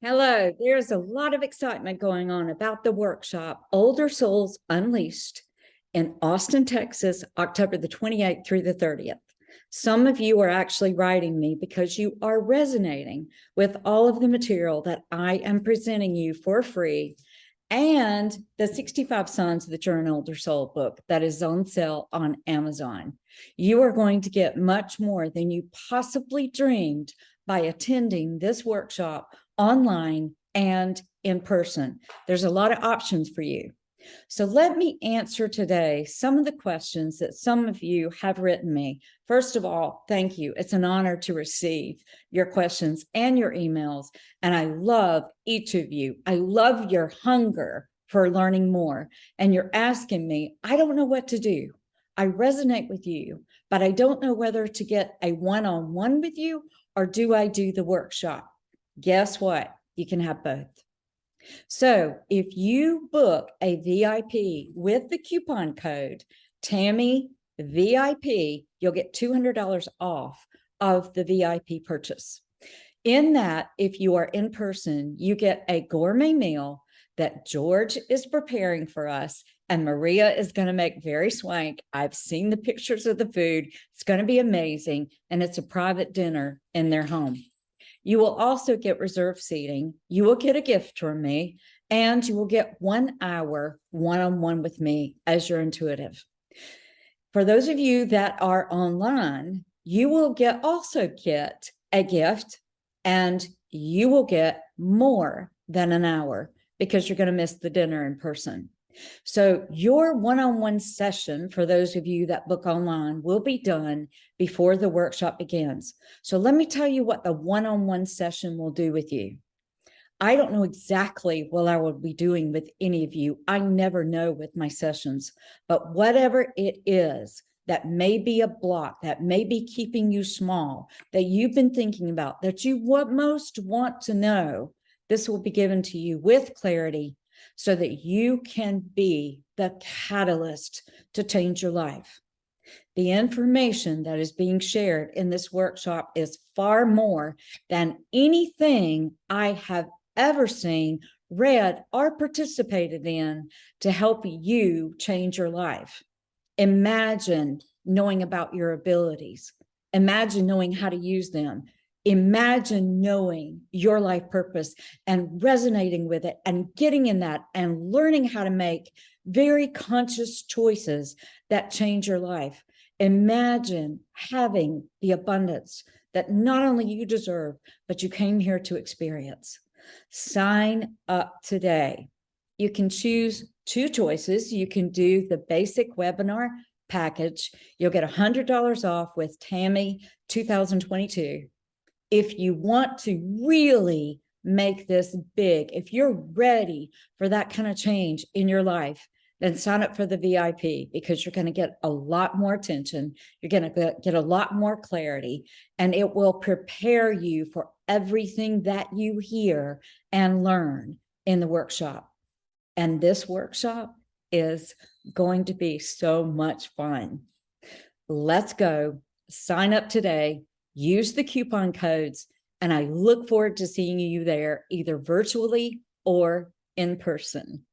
Hello, there's a lot of excitement going on about the workshop, Older Souls Unleashed, in Austin, Texas, October the 28th through the 30th. Some of you are actually writing me because you are resonating with all of the material that I am presenting you for free and the 65 Signs That You're an Older Soul book that is on sale on Amazon. You are going to get much more than you possibly dreamed by attending this workshop online and in person. There's a lot of options for you. So let me answer today some of the questions that some of you have written me. First of all, thank you. It's an honor to receive your questions and your emails. And I love each of you. I love your hunger for learning more. And you're asking me, I don't know what to do. I resonate with you, but I don't know whether to get a one-on-one with you or do I do the workshop? Guess what? You can have both. So if you book a VIP with the coupon code Tammy VIP, you'll get $200 off of the VIP purchase. In that, if you are in person, you get a gourmet meal that George is preparing for us and Maria is going to make very swank. I've seen the pictures of the food. It's going to be amazing. And it's a private dinner in their home. You will also get reserved seating. You will get a gift from me, and you will get 1 hour one-on-one with me as your intuitive. For those of you that are online, you will also get a gift, and you will get more than an hour because you're going to miss the dinner in person. So your one-on-one session, for those of you that book online, will be done before the workshop begins. So let me tell you what the one-on-one session will do with you. I don't know exactly what I will be doing with any of you. I never know with my sessions, but whatever it is that may be a block, that may be keeping you small, that you've been thinking about, that you most want to know, this will be given to you with clarity, so that you can be the catalyst to change your life. The information that is being shared in this workshop is far more than anything I have ever seen, read, or participated in to help you change your life. Imagine knowing about your abilities. Imagine knowing how to use them. Imagine knowing your life purpose and resonating with it and getting in that and learning how to make very conscious choices that change your life. Imagine having the abundance that not only you deserve, but you came here to experience. Sign up today. You can choose two choices. You can do the basic webinar package. You'll get $100 off with Tammy 2022. If you want to really make this big, if you're ready for that kind of change in your life, then sign up for the VIP because you're going to get a lot more attention. You're going to get a lot more clarity, and it will prepare you for everything that you hear and learn in the workshop. And this workshop is going to be so much fun. Let's go. Sign up today. Use the coupon codes, and I look forward to seeing you there, either virtually or in person.